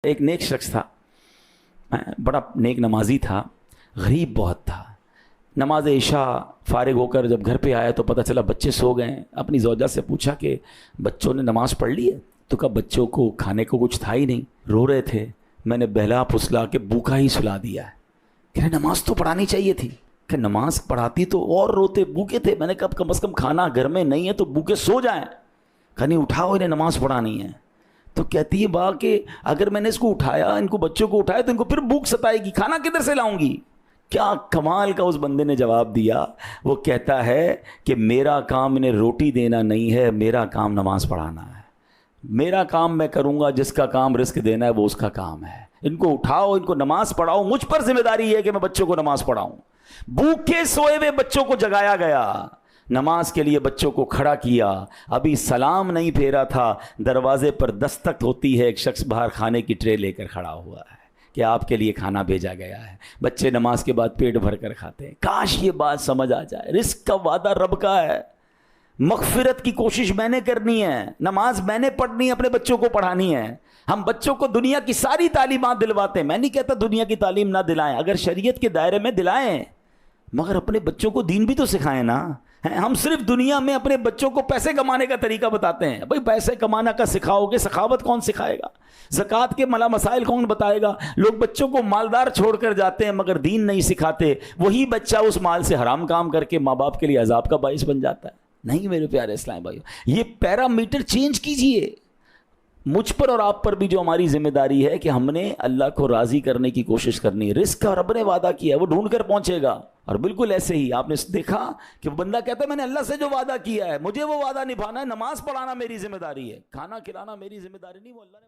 ایک نیک شخص تھا، بڑا نیک نمازی تھا، غریب بہت تھا۔ نماز عشاء فارغ ہو کر جب گھر پہ آیا تو پتہ چلا بچے سو گئے ہیں۔ اپنی زوجہ سے پوچھا کہ بچوں نے نماز پڑھ لی ہے؟ تو کہا بچوں کو کھانے کو کچھ تھا ہی نہیں، رو رہے تھے، میں نے بہلا پھسلا کے بھوکا ہی سلا دیا ہے۔ کہ نماز تو پڑھانی چاہیے تھی، کہ نماز پڑھاتی تو اور روتے، بھوکے تھے۔ میں نے کہا کم از کم کھانا گھر میں نہیں ہے تو بھوکے سو جائیں، کہ نہیں اٹھاؤ انہیں نماز پڑھانی ہے۔ تو کہتی ہے با کہ اگر میں نے اس کو اٹھایا، ان کو بچوں کو اٹھایا تو ان کو پھر بھوک ستائے گی، کھانا کدھر سے لاؤں گی؟ کیا کمال کا اس بندے نے جواب دیا۔ وہ کہتا ہے کہ میرا کام انہیں روٹی دینا نہیں ہے، میرا کام نماز پڑھانا ہے۔ میرا کام میں کروں گا، جس کا کام رزق دینا ہے وہ اس کا کام ہے۔ ان کو اٹھاؤ، ان کو نماز پڑھاؤ، مجھ پر ذمہ داری ہے کہ میں بچوں کو نماز پڑھاؤں۔ بھوکے سوئے ہوئے بچوں کو جگایا گیا، نماز کے لیے بچوں کو کھڑا کیا، ابھی سلام نہیں پھیرا تھا، دروازے پر دستک ہوتی ہے، ایک شخص باہر کھانے کی ٹرے لے کر کھڑا ہوا ہے کہ آپ کے لیے کھانا بھیجا گیا ہے۔ بچے نماز کے بعد پیٹ بھر کر کھاتے ہیں۔ کاش یہ بات سمجھ آ جائے، رزق کا وعدہ رب کا ہے، مغفرت کی کوشش میں نے کرنی ہے، نماز میں نے پڑھنی ہے، اپنے بچوں کو پڑھانی ہے۔ ہم بچوں کو دنیا کی ساری تعلیمات دلواتے ہیں، میں نہیں کہتا دنیا کی تعلیم نہ دلائیں، اگر شریعت کے دائرے میں دلائیں، مگر اپنے بچوں کو دین بھی تو سکھائیں نا۔ ہم صرف دنیا میں اپنے بچوں کو پیسے کمانے کا طریقہ بتاتے ہیں۔ بھئی پیسے کمانا کا سکھاؤ گے، سخاوت کون سکھائے گا؟ زکوٰۃ کے مسائل کون بتائے گا؟ لوگ بچوں کو مالدار چھوڑ کر جاتے ہیں مگر دین نہیں سکھاتے، وہی بچہ اس مال سے حرام کام کر کے ماں باپ کے لیے عذاب کا باعث بن جاتا ہے۔ نہیں میرے پیارے اسلام بھائیو، یہ پیرامیٹر چینج کیجئے۔ مجھ پر اور آپ پر بھی جو ہماری ذمہ داری ہے کہ ہم نے اللہ کو راضی کرنے کی کوشش کرنی ہے۔ رزق کا رب نے وعدہ کیا ہے، وہ ڈھونڈ کر پہنچے گا۔ اور بالکل ایسے ہی آپ نے دیکھا کہ وہ بندہ کہتا ہے میں نے اللہ سے جو وعدہ کیا ہے مجھے وہ وعدہ نبھانا ہے، نماز پڑھانا میری ذمہ داری ہے، کھانا کھلانا میری ذمہ داری نہیں، وہ اللہ نے